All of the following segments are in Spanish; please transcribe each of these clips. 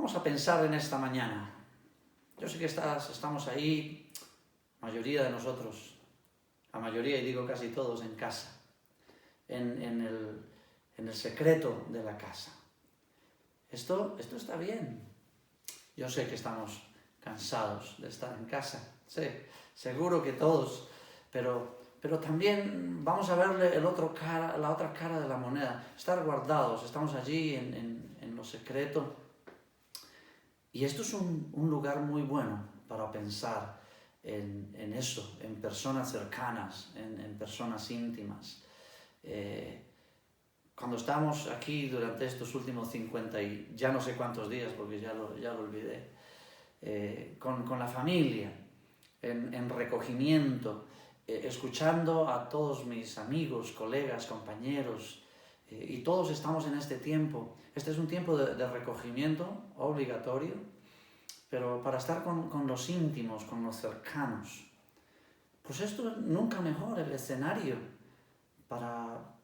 vamos a pensar en esta mañana. Yo sé que estamos ahí, mayoría de nosotros, la mayoría, y digo casi todos, en casa, en el secreto de la casa. Esto está bien. Yo sé que estamos cansados de estar en casa, sé, seguro que todos, pero también vamos a verle la otra cara de la moneda, estar guardados, estamos allí en lo secreto. Y esto es un lugar muy bueno para pensar en eso, en personas cercanas, en personas íntimas. Cuando estamos aquí durante estos últimos 50 y ya no sé cuántos días, porque ya lo olvidé, con la familia, en recogimiento, escuchando a todos mis amigos, colegas, compañeros, y todos estamos en este tiempo. Este es un tiempo de recogimiento obligatorio, pero para estar con los íntimos, con los cercanos. Pues esto nunca mejor el escenario para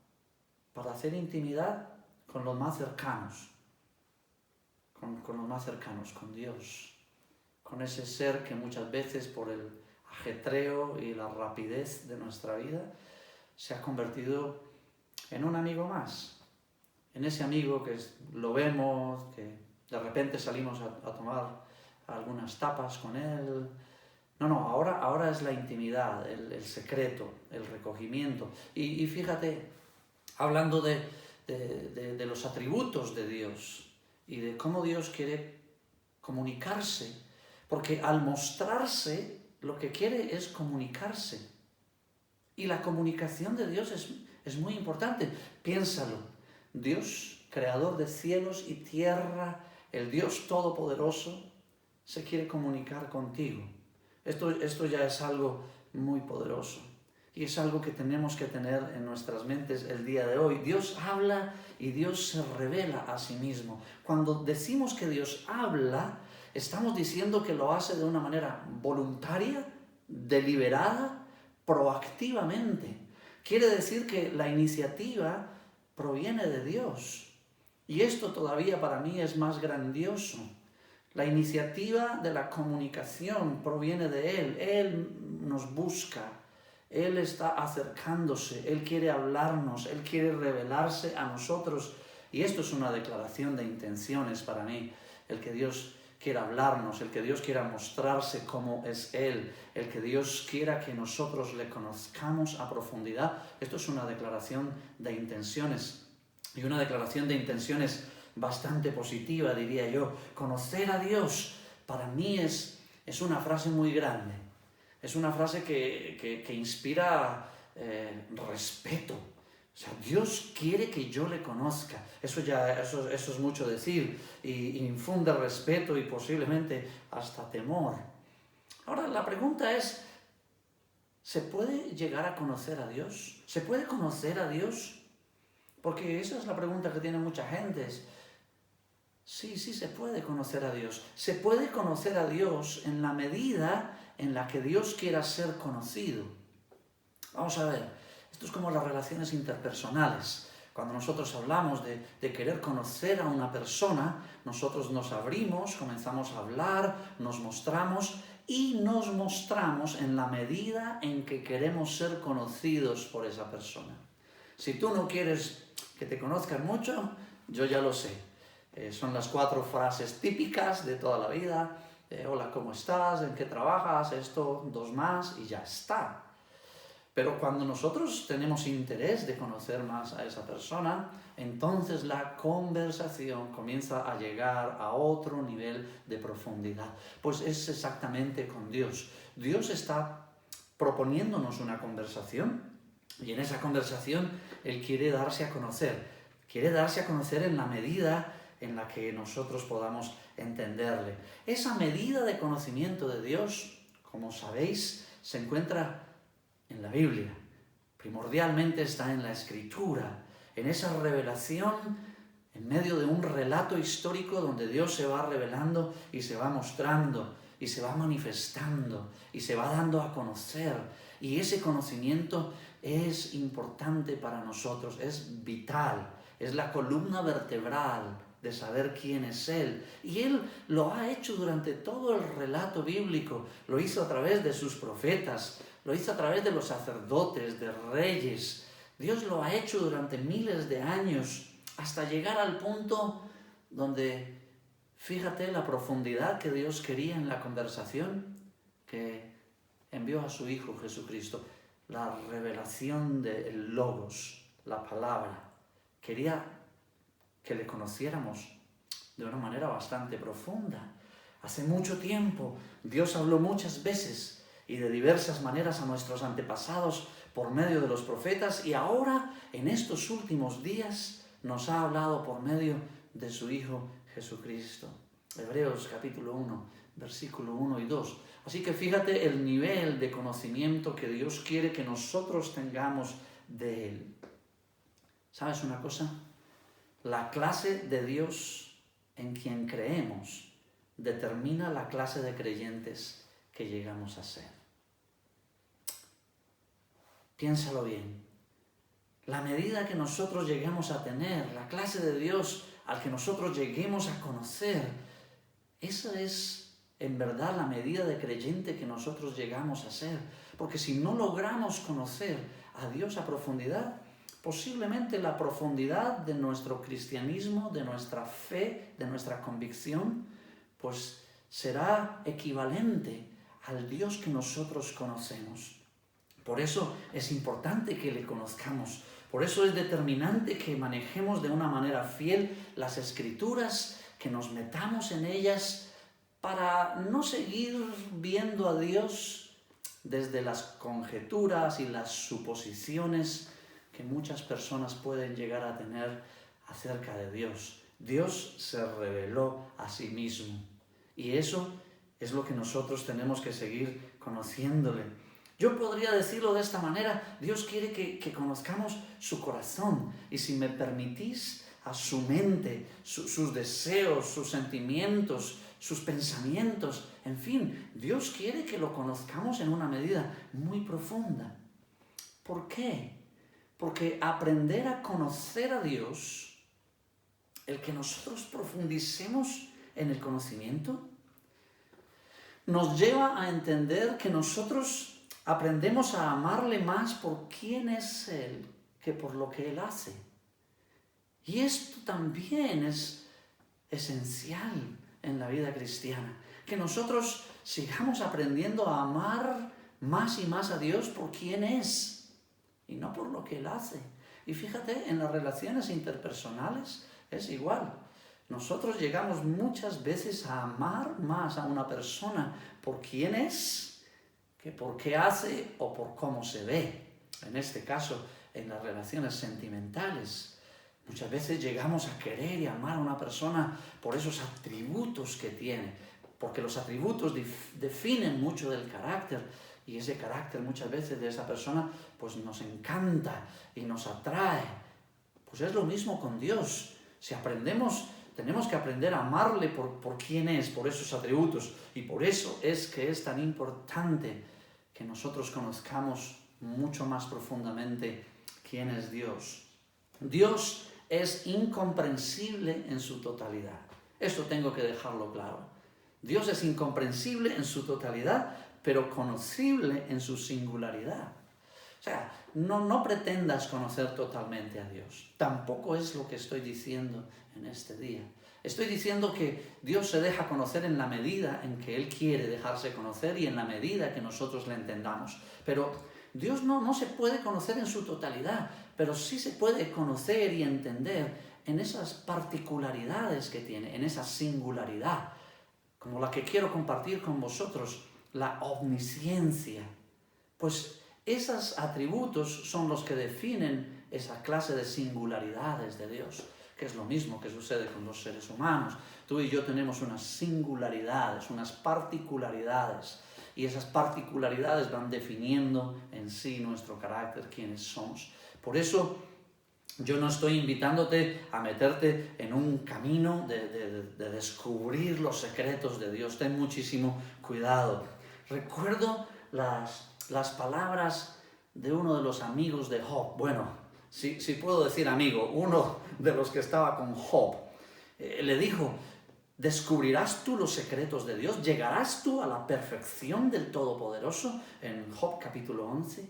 hacer intimidad con los más cercanos, con los más cercanos, con Dios, con ese ser que muchas veces por el ajetreo y la rapidez de nuestra vida se ha convertido en un amigo más, en ese amigo que lo vemos, que de repente salimos a tomar algunas tapas con él. No, ahora es la intimidad, el secreto, el recogimiento. Y fíjate, hablando de los atributos de Dios y de cómo Dios quiere comunicarse, porque al mostrarse lo que quiere es comunicarse. Y la comunicación de Dios es muy importante. Piénsalo, Dios, creador de cielos y tierra, el Dios todopoderoso, se quiere comunicar contigo. Esto ya es algo muy poderoso. Y es algo que tenemos que tener en nuestras mentes el día de hoy. Dios habla y Dios se revela a sí mismo. Cuando decimos que Dios habla, estamos diciendo que lo hace de una manera voluntaria, deliberada, proactivamente. Quiere decir que la iniciativa proviene de Dios. Y esto todavía para mí es más grandioso. La iniciativa de la comunicación proviene de Él. Él nos busca. Él está acercándose, Él quiere hablarnos, Él quiere revelarse a nosotros. Y esto es una declaración de intenciones para mí. El que Dios quiera hablarnos, el que Dios quiera mostrarse como es Él, el que Dios quiera que nosotros le conozcamos a profundidad. Esto es una declaración de intenciones. Y una declaración de intenciones bastante positiva, diría yo. Conocer a Dios para mí es una frase muy grande. Es una frase que inspira respeto. O sea, Dios quiere que yo le conozca. Eso es mucho decir. Y infunde respeto y posiblemente hasta temor. Ahora, la pregunta es, ¿se puede llegar a conocer a Dios? ¿Se puede conocer a Dios? Porque esa es la pregunta que tiene mucha gente. Sí, se puede conocer a Dios. Se puede conocer a Dios en la medida en la que Dios quiera ser conocido. Vamos a ver, esto es como las relaciones interpersonales. Cuando nosotros hablamos de querer conocer a una persona, nosotros nos abrimos, comenzamos a hablar, nos mostramos y nos mostramos en la medida en que queremos ser conocidos por esa persona. Si tú no quieres que te conozcan mucho, yo ya lo sé. Son las 4 frases típicas de toda la vida. Hola, ¿cómo estás? ¿En qué trabajas? Esto, 2 más y ya está. Pero cuando nosotros tenemos interés de conocer más a esa persona, entonces la conversación comienza a llegar a otro nivel de profundidad. Pues es exactamente con Dios. Dios está proponiéndonos una conversación y en esa conversación Él quiere darse a conocer. Quiere darse a conocer en la medida en la que nosotros podamos entenderle. Esa medida de conocimiento de Dios, como sabéis, se encuentra en la Biblia. Primordialmente está en la Escritura, en esa revelación, en medio de un relato histórico donde Dios se va revelando y se va mostrando y se va manifestando y se va dando a conocer. Y ese conocimiento es importante para nosotros, es vital, es la columna vertebral de saber quién es Él. Y Él lo ha hecho durante todo el relato bíblico. Lo hizo a través de sus profetas, lo hizo a través de los sacerdotes, de reyes. Dios lo ha hecho durante miles de años hasta llegar al punto donde, fíjate la profundidad que Dios quería en la conversación, que envió a su Hijo Jesucristo. La revelación del Logos, la palabra. Quería que le conociéramos de una manera bastante profunda. Hace mucho tiempo Dios habló muchas veces y de diversas maneras a nuestros antepasados por medio de los profetas, y ahora en estos últimos días nos ha hablado por medio de su Hijo Jesucristo. Hebreos capítulo 1, versículo 1 y 2. Así que fíjate el nivel de conocimiento que Dios quiere que nosotros tengamos de Él. ¿Sabes una cosa? La clase de Dios en quien creemos determina la clase de creyentes que llegamos a ser. Piénsalo bien. La medida que nosotros lleguemos a tener, la clase de Dios al que nosotros lleguemos a conocer, esa es en verdad la medida de creyente que nosotros llegamos a ser. Porque si no logramos conocer a Dios a profundidad, posiblemente la profundidad de nuestro cristianismo, de nuestra fe, de nuestra convicción, pues será equivalente al Dios que nosotros conocemos. Por eso es importante que le conozcamos. Por eso es determinante que manejemos de una manera fiel las Escrituras, que nos metamos en ellas para no seguir viendo a Dios desde las conjeturas y las suposiciones que muchas personas pueden llegar a tener acerca de Dios. Dios se reveló a sí mismo, y eso es lo que nosotros tenemos que seguir conociéndole. Yo podría decirlo de esta manera: Dios quiere que conozcamos su corazón, y si me permitís, a su mente, sus deseos, sus sentimientos, sus pensamientos, en fin, Dios quiere que lo conozcamos en una medida muy profunda. ¿Por qué? Porque aprender a conocer a Dios, el que nosotros profundicemos en el conocimiento, nos lleva a entender que nosotros aprendemos a amarle más por quién es Él que por lo que Él hace. Y esto también es esencial en la vida cristiana, que nosotros sigamos aprendiendo a amar más y más a Dios por quién es y no por lo que Él hace. Y fíjate, en las relaciones interpersonales es igual. Nosotros llegamos muchas veces a amar más a una persona por quién es que por qué hace o por cómo se ve. En este caso, en las relaciones sentimentales, muchas veces llegamos a querer y amar a una persona por esos atributos que tiene, porque los atributos definen mucho del carácter, y ese carácter muchas veces de esa persona pues nos encanta y nos atrae. Pues es lo mismo con Dios. Si aprendemos, tenemos que aprender a amarle por quién es, por esos atributos, y por eso es que es tan importante que nosotros conozcamos mucho más profundamente quién es Dios. Dios es incomprensible en su totalidad. Esto tengo que dejarlo claro. Dios es incomprensible en su totalidad, pero conocible en su singularidad. O sea, no pretendas conocer totalmente a Dios. Tampoco es lo que estoy diciendo en este día. Estoy diciendo que Dios se deja conocer en la medida en que Él quiere dejarse conocer y en la medida que nosotros le entendamos. Pero Dios no se puede conocer en su totalidad, pero sí se puede conocer y entender en esas particularidades que tiene, en esa singularidad, como la que quiero compartir con vosotros, la omnisciencia. Pues esos atributos son los que definen esa clase de singularidades de Dios, que es lo mismo que sucede con los seres humanos. Tú y yo tenemos unas singularidades, unas particularidades, y esas particularidades van definiendo en sí nuestro carácter, quiénes somos. Por eso yo no estoy invitándote a meterte en un camino de descubrir los secretos de Dios. Ten muchísimo cuidado. Recuerdo las palabras de uno de los amigos de Job. Bueno, si puedo decir amigo, uno de los que estaba con Job. Le dijo, ¿descubrirás tú los secretos de Dios? ¿Llegarás tú a la perfección del Todopoderoso? En Job capítulo 11.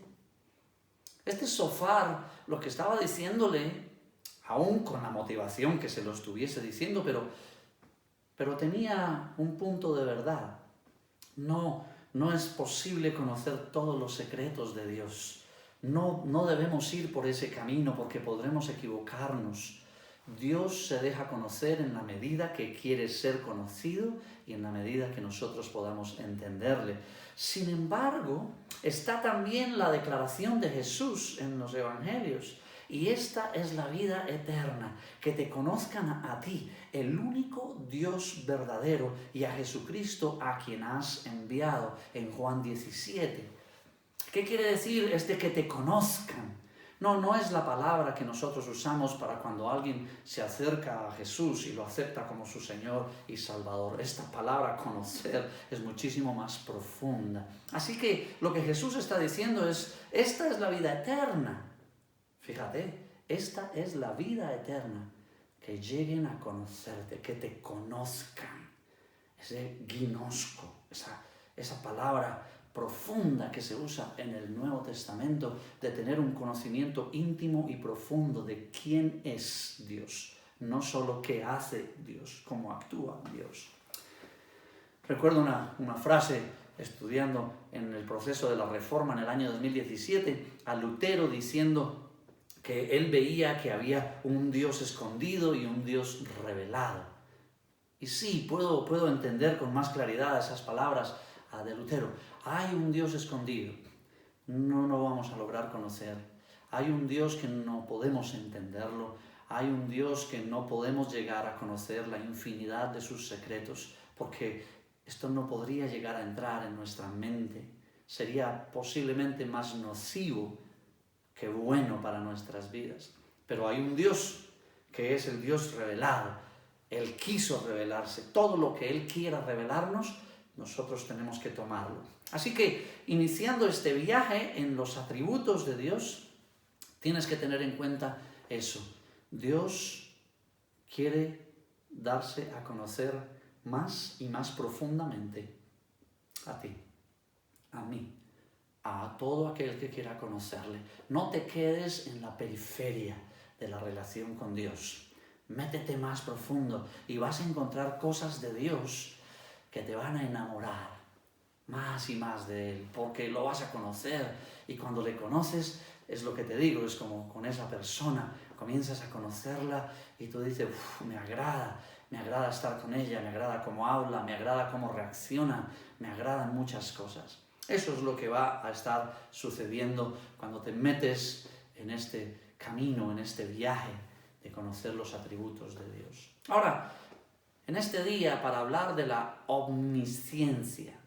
Este Sofar lo que estaba diciéndole, aún con la motivación que se lo estuviese diciendo, pero tenía un punto de verdad. No es posible conocer todos los secretos de Dios. No debemos ir por ese camino porque podremos equivocarnos. Dios se deja conocer en la medida que quiere ser conocido y en la medida que nosotros podamos entenderle. Sin embargo, está también la declaración de Jesús en los Evangelios. Y esta es la vida eterna, que te conozcan a ti, el único Dios verdadero, y a Jesucristo a quien has enviado, en Juan 17. ¿Qué quiere decir que te conozcan? No es la palabra que nosotros usamos para cuando alguien se acerca a Jesús y lo acepta como su Señor y Salvador. Esta palabra conocer es muchísimo más profunda. Así que lo que Jesús está diciendo es, esta es la vida eterna. Fíjate, esta es la vida eterna, que lleguen a conocerte, que te conozcan. Ese ginosco, esa palabra profunda que se usa en el Nuevo Testamento, de tener un conocimiento íntimo y profundo de quién es Dios, no solo qué hace Dios, cómo actúa Dios. Recuerdo una frase estudiando en el proceso de la Reforma en el año 2017, a Lutero diciendo que él veía que había un Dios escondido y un Dios revelado. Y sí, puedo entender con más claridad esas palabras de Lutero. Hay un Dios escondido, no lo vamos a lograr conocer. Hay un Dios que no podemos entenderlo. Hay un Dios que no podemos llegar a conocer la infinidad de sus secretos, porque esto no podría llegar a entrar en nuestra mente. Sería posiblemente más nocivo que bueno para nuestras vidas. Pero hay un Dios que es el Dios revelado. Él quiso revelarse. Todo lo que Él quiera revelarnos, nosotros tenemos que tomarlo. Así que, iniciando este viaje en los atributos de Dios, tienes que tener en cuenta eso. Dios quiere darse a conocer más y más profundamente a ti, a mí, a todo aquel que quiera conocerle. No te quedes en la periferia de la relación con Dios. Métete más profundo y vas a encontrar cosas de Dios que te van a enamorar más y más de Él, porque lo vas a conocer, y cuando le conoces, es lo que te digo, es como con esa persona, comienzas a conocerla y tú dices, me agrada estar con ella, me agrada cómo habla, me agrada cómo reacciona, me agradan muchas cosas. Eso es lo que va a estar sucediendo cuando te metes en este camino, en este viaje de conocer los atributos de Dios. Ahora, en este día, para hablar de la omnisciencia.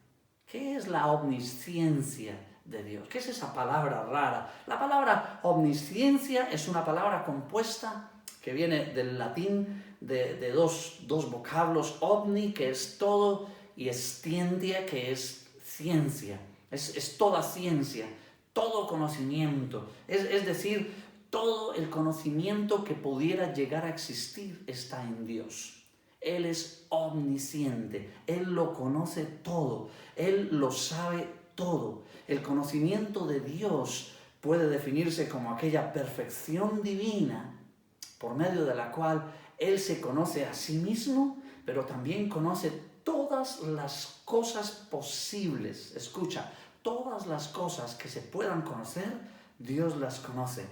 ¿Qué es la omnisciencia de Dios? ¿Qué es esa palabra rara? La palabra omnisciencia es una palabra compuesta que viene del latín de dos vocablos, omni, que es todo, y scientia, que es ciencia. Es toda ciencia, todo conocimiento. Es decir, todo el conocimiento que pudiera llegar a existir está en Dios. Él es omnisciente, Él lo conoce todo, Él lo sabe todo. El conocimiento de Dios puede definirse como aquella perfección divina por medio de la cual Él se conoce a sí mismo, pero también conoce todas las cosas posibles. Escucha, todas las cosas que se puedan conocer, Dios las conoce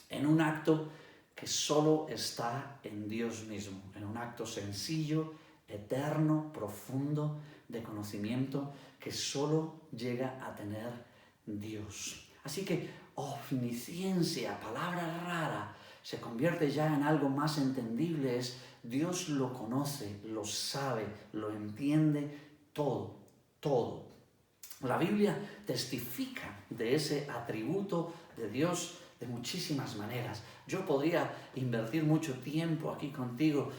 en un acto que solo está en Dios mismo, en un acto sencillo, eterno, profundo de conocimiento que solo llega a tener Dios. Así que omnisciencia, palabra rara, se convierte ya en algo más entendible. Es Dios lo conoce, lo sabe, lo entiende todo, todo. La Biblia testifica de ese atributo de Dios de muchísimas maneras. Yo podría invertir mucho tiempo aquí contigo,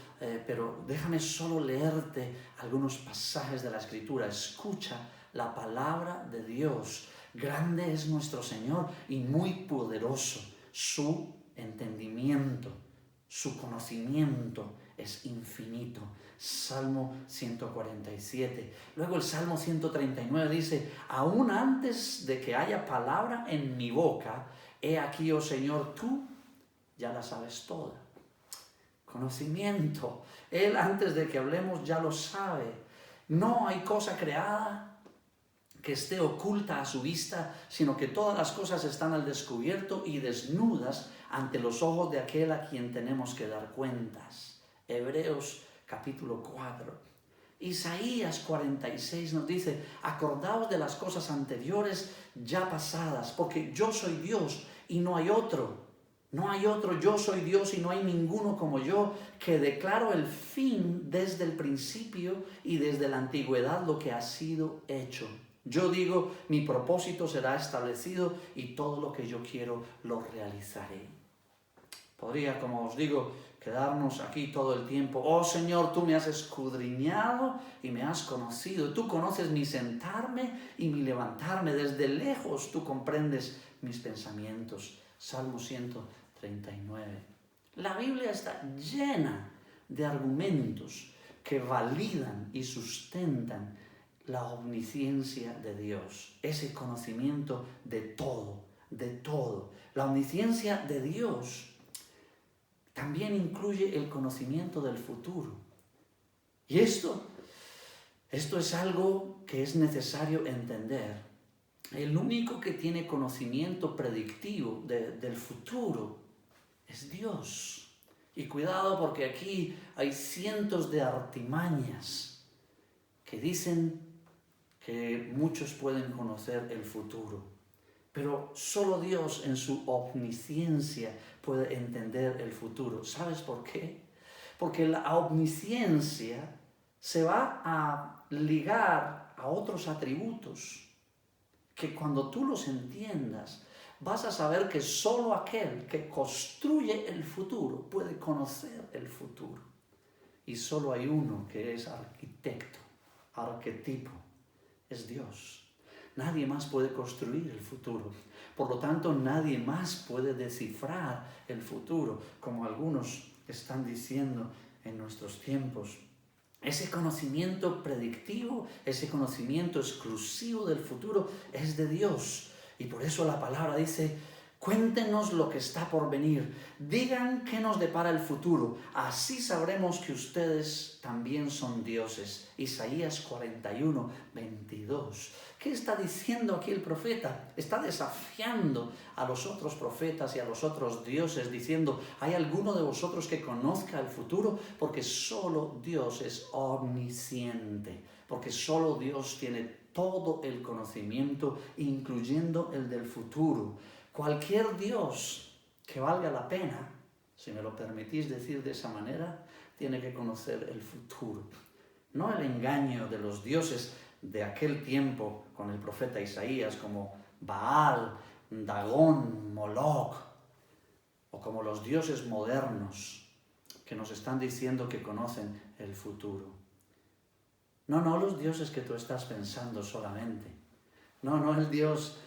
pero déjame solo leerte algunos pasajes de la Escritura. Escucha la palabra de Dios. Grande es nuestro Señor y muy poderoso. Su entendimiento, su conocimiento es infinito. Salmo 147. Luego el Salmo 139 dice, aún antes de que haya palabra en mi boca, he aquí, oh Señor, tú ya la sabes toda. Conocimiento. Él antes de que hablemos ya lo sabe. No hay cosa creada que esté oculta a su vista, sino que todas las cosas están al descubierto y desnudas ante los ojos de aquel a quien tenemos que dar cuentas. Hebreos capítulo 4. Isaías 46 nos dice, acordaos de las cosas anteriores ya pasadas, porque yo soy Dios y no hay otro. No hay otro, yo soy Dios y no hay ninguno como yo, que declaro el fin desde el principio y desde la antigüedad lo que ha sido hecho. Yo digo, mi propósito será establecido y todo lo que yo quiero lo realizaré. Podría, como os digo, quedarnos aquí todo el tiempo. Oh Señor, tú me has escudriñado y me has conocido. Tú conoces mi sentarme y mi levantarme. Desde lejos tú comprendes mis pensamientos. Salmo 139. La Biblia está llena de argumentos que validan y sustentan la omnisciencia de Dios, ese conocimiento de todo, de todo. La omnisciencia de Dios también incluye el conocimiento del futuro. Y esto es algo que es necesario entender. El único que tiene conocimiento predictivo del futuro es Dios. Y cuidado, porque aquí hay cientos de artimañas que dicen que muchos pueden conocer el futuro, pero solo Dios en su omnisciencia puede entender el futuro. ¿Sabes por qué? Porque la omnisciencia se va a ligar a otros atributos que cuando tú los entiendas vas a saber que solo aquel que construye el futuro puede conocer el futuro. Y solo hay uno que es arquitecto, arquetipo. Es Dios. Nadie más puede construir el futuro. Por lo tanto, nadie más puede descifrar el futuro, como algunos están diciendo en nuestros tiempos. Ese conocimiento predictivo, ese conocimiento exclusivo del futuro es de Dios. Y por eso la palabra dice, cuéntenos lo que está por venir, digan qué nos depara el futuro, así sabremos que ustedes también son dioses. Isaías 41, 22. ¿Qué está diciendo aquí el profeta? Está desafiando a los otros profetas y a los otros dioses, diciendo, ¿hay alguno de vosotros que conozca el futuro? Porque solo Dios es omnisciente, porque solo Dios tiene todo el conocimiento, incluyendo el del futuro. Cualquier Dios que valga la pena, si me lo permitís decir de esa manera, tiene que conocer el futuro. No el engaño de los dioses de aquel tiempo con el profeta Isaías, como Baal, Dagón, Moloch, o como los dioses modernos que nos están diciendo que conocen el futuro. No los dioses que tú estás pensando solamente. No el Dios...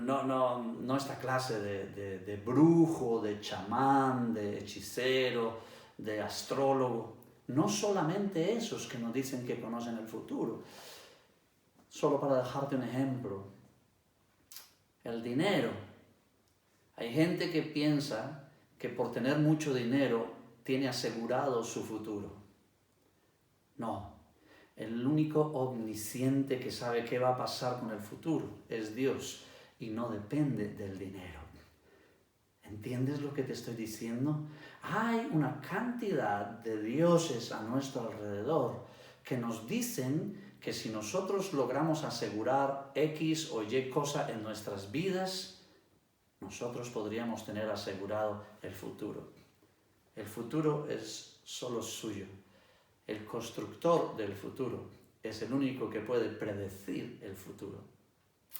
No esta clase de brujo, de chamán, de hechicero, de astrólogo. No solamente esos que nos dicen que conocen el futuro. Solo para dejarte un ejemplo. El dinero. Hay gente que piensa que por tener mucho dinero tiene asegurado su futuro. No. El único omnisciente que sabe qué va a pasar con el futuro es Dios y no depende del dinero. ¿Entiendes lo que te estoy diciendo? Hay una cantidad de dioses a nuestro alrededor que nos dicen que si nosotros logramos asegurar X o Y cosa en nuestras vidas, nosotros podríamos tener asegurado el futuro. El futuro es solo suyo. El constructor del futuro es el único que puede predecir el futuro.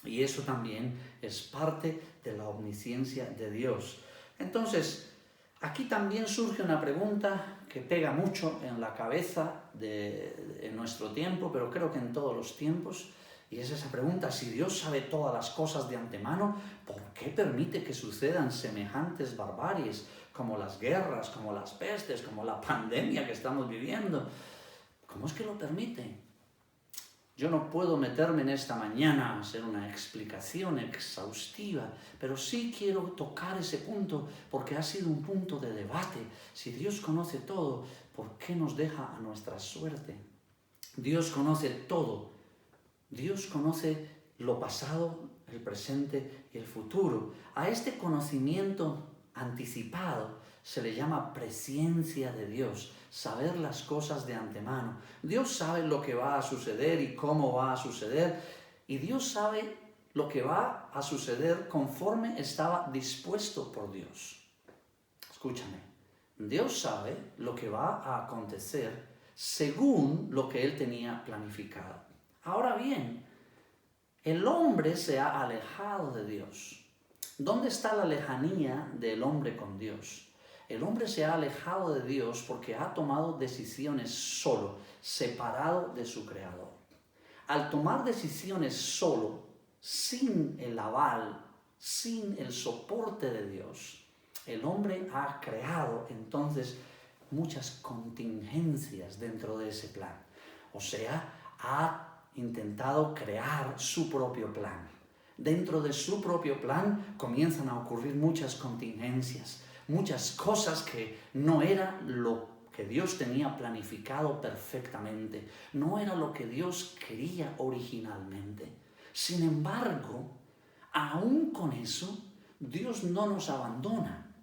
Y eso también es parte de la omnisciencia de Dios. Entonces, aquí también surge una pregunta que pega mucho en la cabeza en nuestro tiempo, pero creo que en todos los tiempos, Y es esa pregunta: si Dios sabe todas las cosas de antemano, ¿por qué permite que sucedan semejantes barbaries como las guerras, como las pestes, como la pandemia que estamos viviendo? ¿Cómo es que lo permite? Yo no puedo meterme en esta mañana a hacer una explicación exhaustiva, pero sí quiero tocar ese punto porque ha sido un punto de debate. Si Dios conoce todo, ¿por qué nos deja a nuestra suerte? Dios conoce todo. Dios conoce lo pasado, el presente y el futuro. A este conocimiento anticipado se le llama presciencia de Dios, saber las cosas de antemano. Dios sabe lo que va a suceder y cómo va a suceder, y Dios sabe lo que va a suceder conforme estaba dispuesto por Dios. Escúchame, Dios sabe lo que va a acontecer según lo que Él tenía planificado. Ahora bien, el hombre se ha alejado de Dios. ¿Dónde está la lejanía del hombre con Dios? El hombre se ha alejado de Dios porque ha tomado decisiones solo, separado de su Creador. Al tomar decisiones solo, sin el aval, sin el soporte de Dios, el hombre ha creado entonces muchas contingencias dentro de ese plan. O sea, ha intentado crear su propio plan. Dentro de su propio plan comienzan a ocurrir muchas contingencias, muchas cosas que no era lo que Dios tenía planificado perfectamente, no era lo que Dios quería originalmente. Sin embargo, aún con eso, Dios no nos abandona,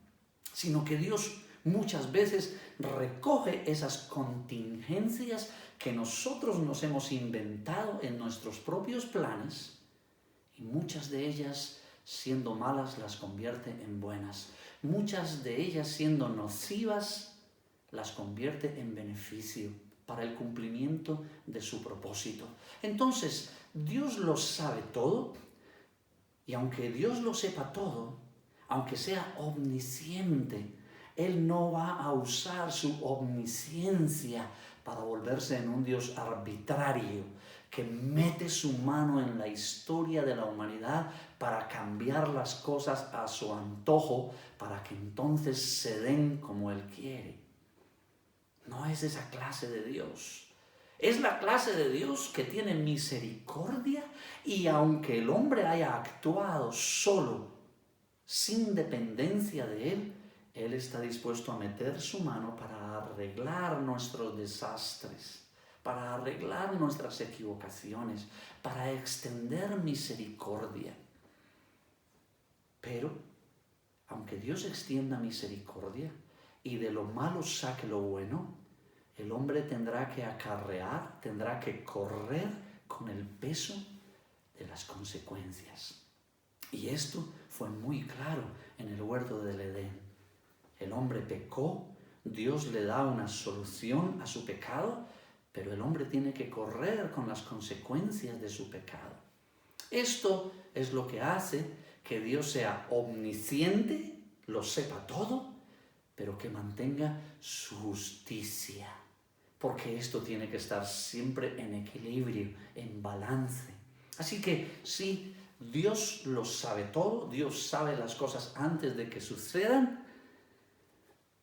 sino que Dios muchas veces recoge esas contingencias que nosotros nos hemos inventado en nuestros propios planes, y muchas de ellas, siendo malas, las convierte en buenas. Muchas de ellas, siendo nocivas, las convierte en beneficio para el cumplimiento de su propósito. Entonces, Dios lo sabe todo, y aunque Dios lo sepa todo, aunque sea omnisciente, Él no va a usar su omnisciencia para volverse en un Dios arbitrario que mete su mano en la historia de la humanidad para cambiar las cosas a su antojo, para que entonces se den como Él quiere. No es esa clase de Dios. Es la clase de Dios que tiene misericordia, y aunque el hombre haya actuado solo, sin dependencia de Él, Él está dispuesto a meter su mano para arreglar nuestros desastres, para arreglar nuestras equivocaciones, para extender misericordia. Pero, aunque Dios extienda misericordia y de lo malo saque lo bueno, el hombre tendrá que acarrear, tendrá que correr con el peso de las consecuencias. Y esto fue muy claro en el huerto del Edén. El hombre pecó, Dios le da una solución a su pecado, pero el hombre tiene que correr con las consecuencias de su pecado. Esto es lo que hace que Dios sea omnisciente, lo sepa todo, pero que mantenga su justicia. Porque esto tiene que estar siempre en equilibrio, en balance. Así que sí, Dios lo sabe todo, Dios sabe las cosas antes de que sucedan,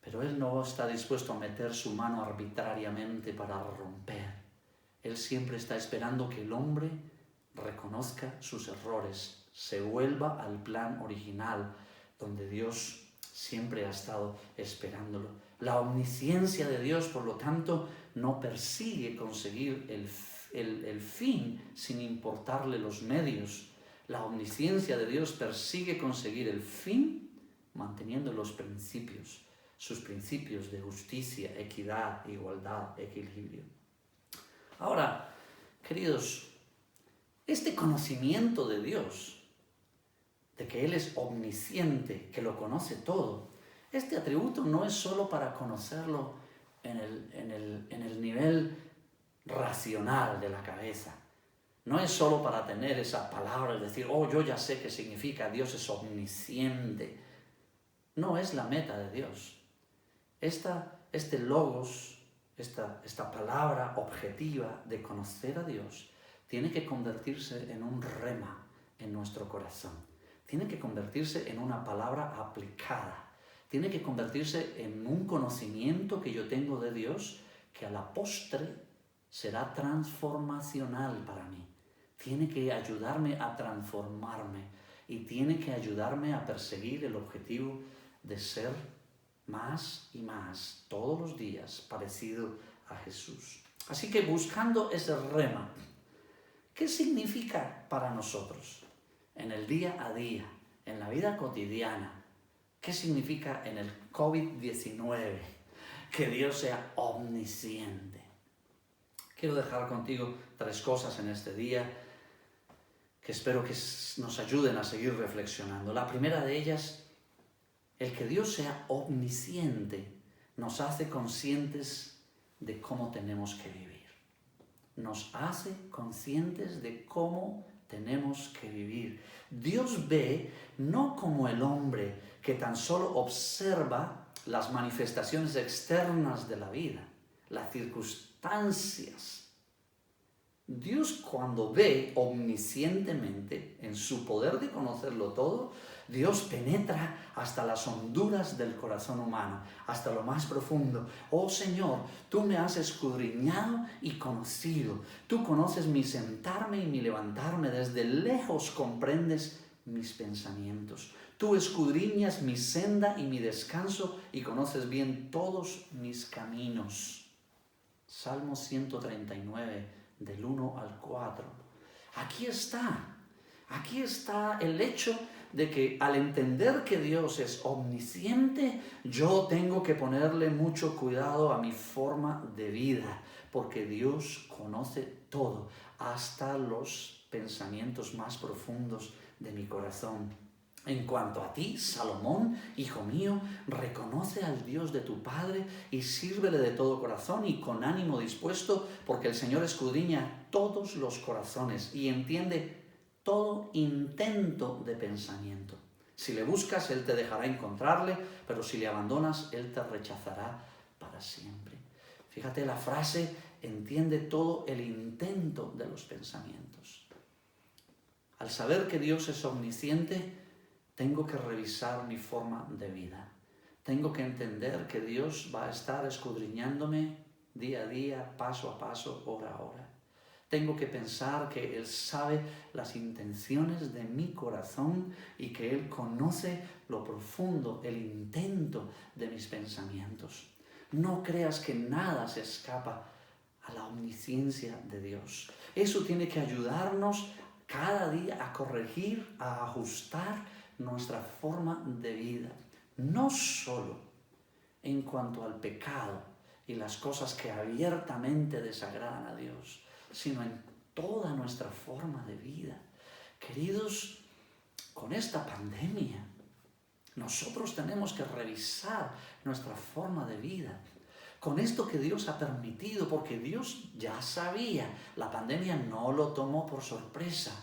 pero Él no está dispuesto a meter su mano arbitrariamente para romper. Él siempre está esperando que el hombre reconozca sus errores, se vuelva al plan original, donde Dios siempre ha estado esperándolo. La omnisciencia de Dios, por lo tanto, no persigue conseguir el fin sin importarle los medios. La omnisciencia de Dios persigue conseguir el fin manteniendo los principios, sus principios de justicia, equidad, igualdad, equilibrio. Ahora, queridos, este conocimiento de Dios, de que Él es omnisciente, que lo conoce todo, este atributo no es solo para conocerlo en el nivel racional de la cabeza. No es solo para tener esa palabra, es decir, oh, yo ya sé qué significa, Dios es omnisciente. No es la meta de Dios. Este logos, esta palabra objetiva de conocer a Dios, tiene que convertirse en un rema en nuestro corazón. Tiene que convertirse en una palabra aplicada. Tiene que convertirse en un conocimiento que yo tengo de Dios que a la postre será transformacional para mí. Tiene que ayudarme a transformarme y tiene que ayudarme a perseguir el objetivo de ser más y más todos los días parecido a Jesús. Así que buscando ese rema, ¿qué significa para nosotros en el día a día, en la vida cotidiana? ¿Qué significa en el COVID-19? Que Dios sea omnisciente. Quiero dejar contigo 3 cosas en este día que espero que nos ayuden a seguir reflexionando. La primera de ellas, el que Dios sea omnisciente nos hace conscientes de cómo tenemos que vivir. Nos hace conscientes de cómo tenemos que vivir. Dios ve no como el hombre que tan solo observa las manifestaciones externas de la vida, las circunstancias. Dios, cuando ve omniscientemente en su poder de conocerlo todo, Dios penetra hasta las honduras del corazón humano, hasta lo más profundo. Oh Señor, tú me has escudriñado y conocido. Tú conoces mi sentarme y mi levantarme. Desde lejos comprendes mis pensamientos. Tú escudriñas mi senda y mi descanso y conoces bien todos mis caminos. Salmo 139, del 1 al 4. Aquí está el hecho de que al entender que Dios es omnisciente, yo tengo que ponerle mucho cuidado a mi forma de vida, porque Dios conoce todo, hasta los pensamientos más profundos de mi corazón. En cuanto a ti, Salomón, hijo mío, reconoce al Dios de tu Padre y sírvele de todo corazón y con ánimo dispuesto, porque el Señor escudriña todos los corazones y entiende todo intento de pensamiento. Si le buscas, Él te dejará encontrarle, pero si le abandonas, Él te rechazará para siempre. Fíjate la frase, entiende todo el intento de los pensamientos. Al saber que Dios es omnisciente, tengo que revisar mi forma de vida. Tengo que entender que Dios va a estar escudriñándome día a día, paso a paso, hora a hora. Tengo que pensar que Él sabe las intenciones de mi corazón y que Él conoce lo profundo, el intento de mis pensamientos. No creas que nada se escapa a la omnisciencia de Dios. Eso tiene que ayudarnos cada día a corregir, a ajustar nuestra forma de vida, no solo en cuanto al pecado y las cosas que abiertamente desagradan a Dios, sino en toda nuestra forma de vida. Queridos, con esta pandemia, nosotros tenemos que revisar nuestra forma de vida. Con esto que Dios ha permitido, porque Dios ya sabía, la pandemia no lo tomó por sorpresa.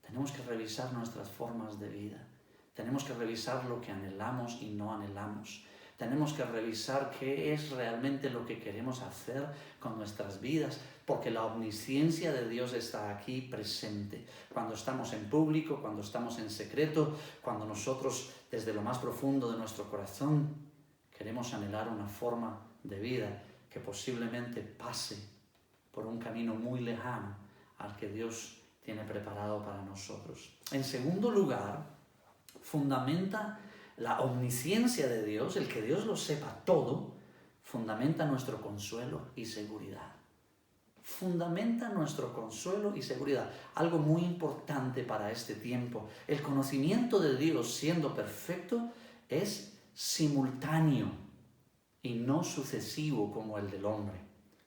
Tenemos que revisar nuestras formas de vida. Tenemos que revisar lo que anhelamos y no anhelamos. Tenemos que revisar qué es realmente lo que queremos hacer con nuestras vidas, porque la omnisciencia de Dios está aquí presente. Cuando estamos en público, cuando estamos en secreto, cuando nosotros desde lo más profundo de nuestro corazón queremos anhelar una forma de vida que posiblemente pase por un camino muy lejano al que Dios tiene preparado para nosotros. En segundo lugar, fundamenta la omnisciencia de Dios, el que Dios lo sepa todo, fundamenta nuestro consuelo y seguridad. Fundamenta nuestro consuelo y seguridad. Algo muy importante para este tiempo. El conocimiento de Dios, siendo perfecto, es simultáneo y no sucesivo como el del hombre.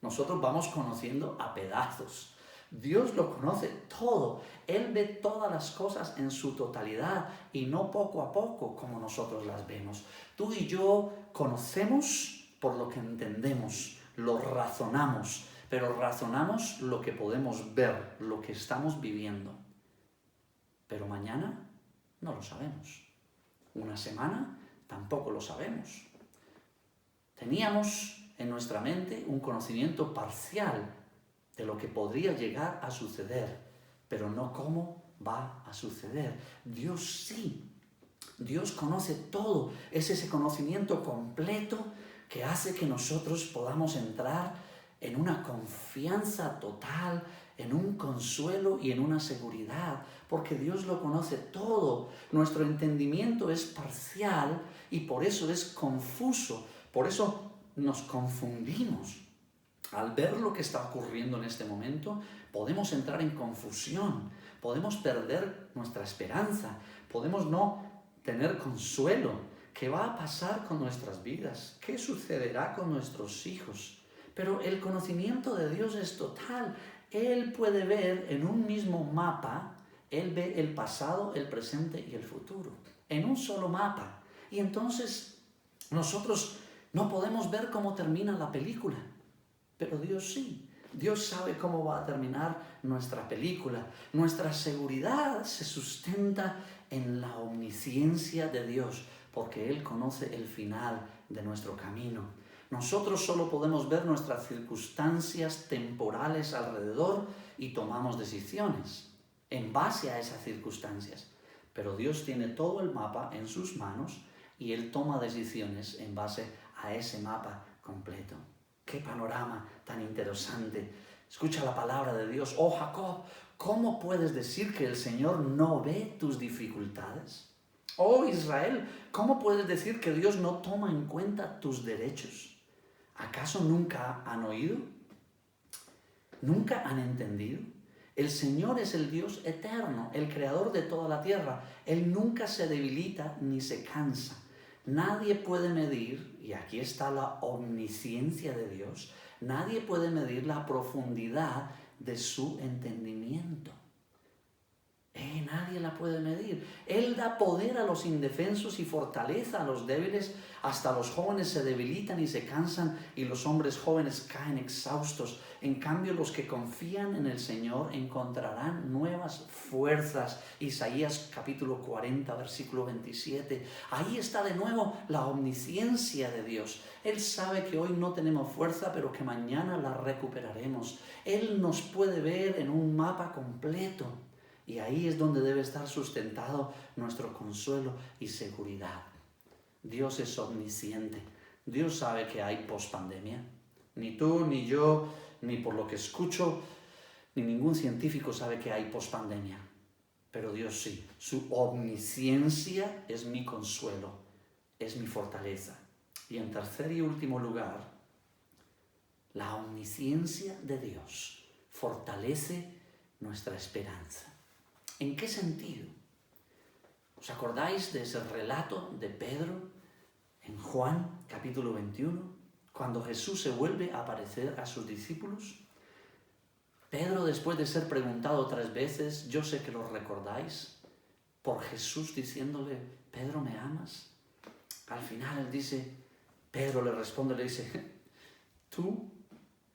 Nosotros vamos conociendo a pedazos. Dios lo conoce todo. Él ve todas las cosas en su totalidad y no poco a poco como nosotros las vemos. Tú y yo conocemos por lo que entendemos, lo razonamos, pero razonamos lo que podemos ver, lo que estamos viviendo. Pero mañana no lo sabemos. Una semana tampoco lo sabemos. Teníamos en nuestra mente un conocimiento parcial de lo que podría llegar a suceder, pero no cómo va a suceder. Dios sí. Dios conoce todo. Es ese conocimiento completo que hace que nosotros podamos entrar en una confianza total, en un consuelo y en una seguridad, porque Dios lo conoce todo. Nuestro entendimiento es parcial y por eso es confuso, por eso nos confundimos. Al ver lo que está ocurriendo en este momento, podemos entrar en confusión, podemos perder nuestra esperanza, podemos no tener consuelo. ¿Qué va a pasar con nuestras vidas? ¿Qué sucederá con nuestros hijos? Pero el conocimiento de Dios es total. Él puede ver en un mismo mapa, Él ve el pasado, el presente y el futuro, en un solo mapa. Y entonces nosotros no podemos ver cómo termina la película, pero Dios sí. Dios sabe cómo va a terminar nuestra película. Nuestra seguridad se sustenta en la omnisciencia de Dios, porque Él conoce el final de nuestro camino. Nosotros solo podemos ver nuestras circunstancias temporales alrededor y tomamos decisiones en base a esas circunstancias. Pero Dios tiene todo el mapa en sus manos y Él toma decisiones en base a ese mapa completo. ¡Qué panorama tan interesante! Escucha la palabra de Dios. Oh Jacob, ¿cómo puedes decir que el Señor no ve tus dificultades? Oh Israel, ¿cómo puedes decir que Dios no toma en cuenta tus derechos? ¿Acaso nunca han oído? ¿Nunca han entendido? El Señor es el Dios eterno, el creador de toda la tierra. Él nunca se debilita ni se cansa. Nadie puede medir, y aquí está la omnisciencia de Dios, nadie puede medir la profundidad de su entendimiento. Nadie la puede medir. Él da poder a los indefensos y fortaleza a los débiles. Hasta los jóvenes se debilitan y se cansan y los hombres jóvenes caen exhaustos. En cambio, los que confían en el Señor encontrarán nuevas fuerzas. Isaías capítulo 40, versículo 27. Ahí está de nuevo la omnisciencia de Dios. Él sabe que hoy no tenemos fuerza, pero que mañana la recuperaremos. Él nos puede ver en un mapa completo. Y ahí es donde debe estar sustentado nuestro consuelo y seguridad. Dios es omnisciente. Dios sabe que hay pospandemia. Ni tú, ni yo, ni por lo que escucho, ni ningún científico sabe que hay pospandemia. Pero Dios sí. Su omnisciencia es mi consuelo, es mi fortaleza. Y en tercer y último lugar, la omnisciencia de Dios fortalece nuestra esperanza. ¿En qué sentido? ¿Os acordáis de ese relato de Pedro en Juan capítulo 21? Cuando Jesús se vuelve a aparecer a sus discípulos. Pedro, después de ser preguntado 3 veces, yo sé que lo recordáis, por Jesús diciéndole, Pedro, ¿me amas? Al final él dice, Pedro le responde, le dice, tú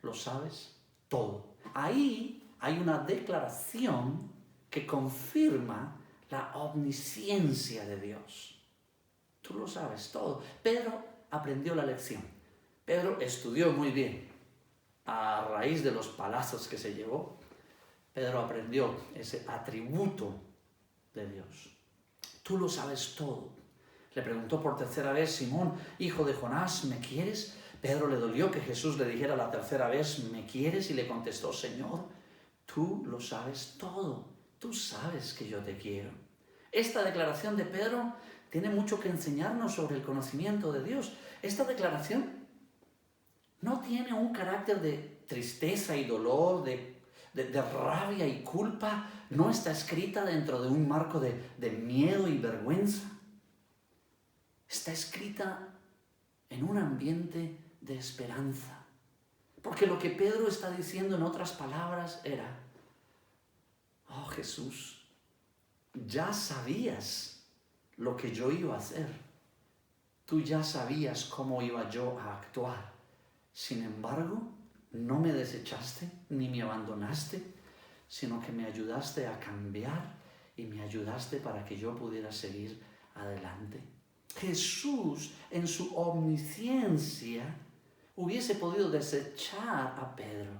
lo sabes todo. Ahí hay una declaración que confirma la omnisciencia de Dios. Tú lo sabes todo. Pedro aprendió la lección. Pedro estudió muy bien. A raíz de los palazos que se llevó, Pedro aprendió ese atributo de Dios. Tú lo sabes todo. Le preguntó por 3ª vez, Simón, hijo de Jonás, ¿me quieres? Pedro le dolió que Jesús le dijera la 3ª vez, ¿me quieres? Y le contestó, Señor, tú lo sabes todo. Tú sabes que yo te quiero. Esta declaración de Pedro tiene mucho que enseñarnos sobre el conocimiento de Dios. Esta declaración no tiene un carácter de tristeza y dolor, de rabia y culpa. No está escrita dentro de un marco de miedo y vergüenza. Está escrita en un ambiente de esperanza. Porque lo que Pedro está diciendo en otras palabras era, oh Jesús, ya sabías lo que yo iba a hacer. Tú ya sabías cómo iba yo a actuar. Sin embargo, no me desechaste ni me abandonaste, sino que me ayudaste a cambiar y me ayudaste para que yo pudiera seguir adelante. Jesús, en su omnisciencia, hubiese podido desechar a Pedro.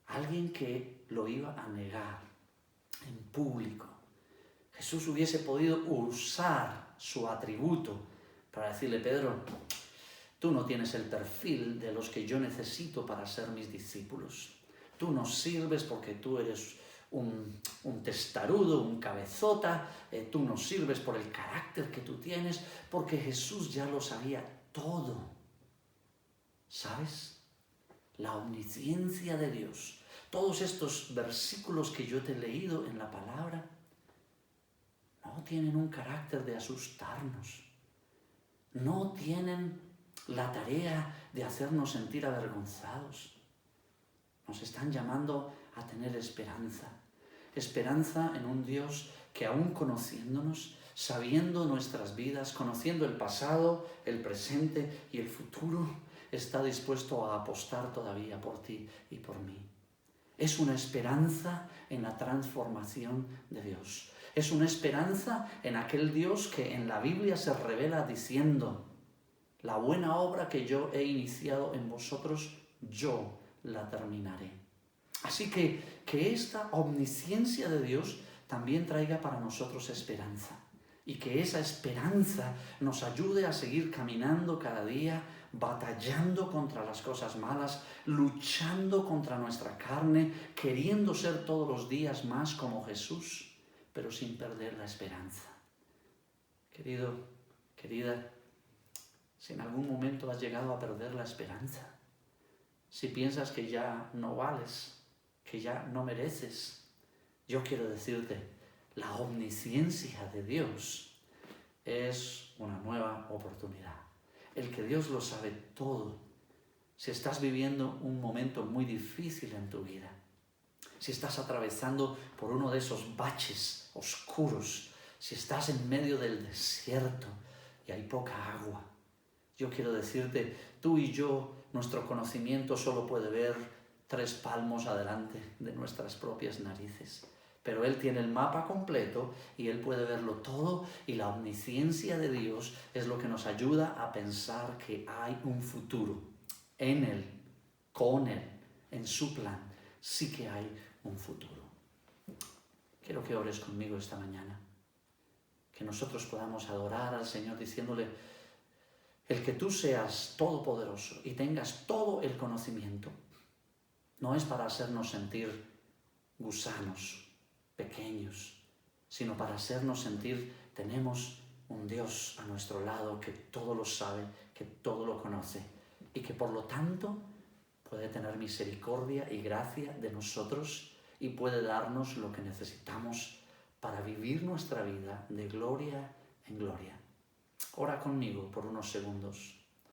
alguien que lo iba a negar en público. Jesús hubiese podido usar su atributo para decirle: Pedro, tú no tienes el perfil de los que yo necesito para ser mis discípulos. Tú no sirves porque tú eres un testarudo, un cabezota, tú no sirves por el carácter que tú tienes, porque Jesús ya lo sabía todo. ¿Sabes? La omnisciencia de Dios. Todos estos versículos que yo te he leído en la palabra no tienen un carácter de asustarnos. No tienen la tarea de hacernos sentir avergonzados. Nos están llamando a tener esperanza. Esperanza en un Dios que, aún conociéndonos, sabiendo nuestras vidas, conociendo el pasado, el presente y el futuro, está dispuesto a apostar todavía por ti y por mí. Es una esperanza en la transformación de Dios. Es una esperanza en aquel Dios que en la Biblia se revela diciendo: la buena obra que yo he iniciado en vosotros, yo la terminaré. Así que esta omnisciencia de Dios también traiga para nosotros esperanza. Y que esa esperanza nos ayude a seguir caminando cada día, batallando contra las cosas malas, luchando contra nuestra carne, queriendo ser todos los días más como Jesús, pero sin perder la esperanza. Querido, querida, si en algún momento has llegado a perder la esperanza, si piensas que ya no vales, que ya no mereces, yo quiero decirte: la omnisciencia de Dios es una nueva oportunidad. El que Dios lo sabe todo. Si estás viviendo un momento muy difícil en tu vida, si estás atravesando por uno de esos baches oscuros, si estás en medio del desierto y hay poca agua, yo quiero decirte, tú y yo, nuestro conocimiento solo puede ver 3 palmos adelante de nuestras propias narices. Pero Él tiene el mapa completo y Él puede verlo todo, y la omnisciencia de Dios es lo que nos ayuda a pensar que hay un futuro. En Él, con Él, en su plan, sí que hay un futuro. Quiero que ores conmigo esta mañana. Que nosotros podamos adorar al Señor diciéndole: el que tú seas todopoderoso y tengas todo el conocimiento, no es para hacernos sentir gusanos, pequeños, sino para hacernos sentir: tenemos un Dios a nuestro lado que todo lo sabe, que todo lo conoce y que por lo tanto puede tener misericordia y gracia de nosotros y puede darnos lo que necesitamos para vivir nuestra vida de gloria en gloria. Ora conmigo por unos segundos.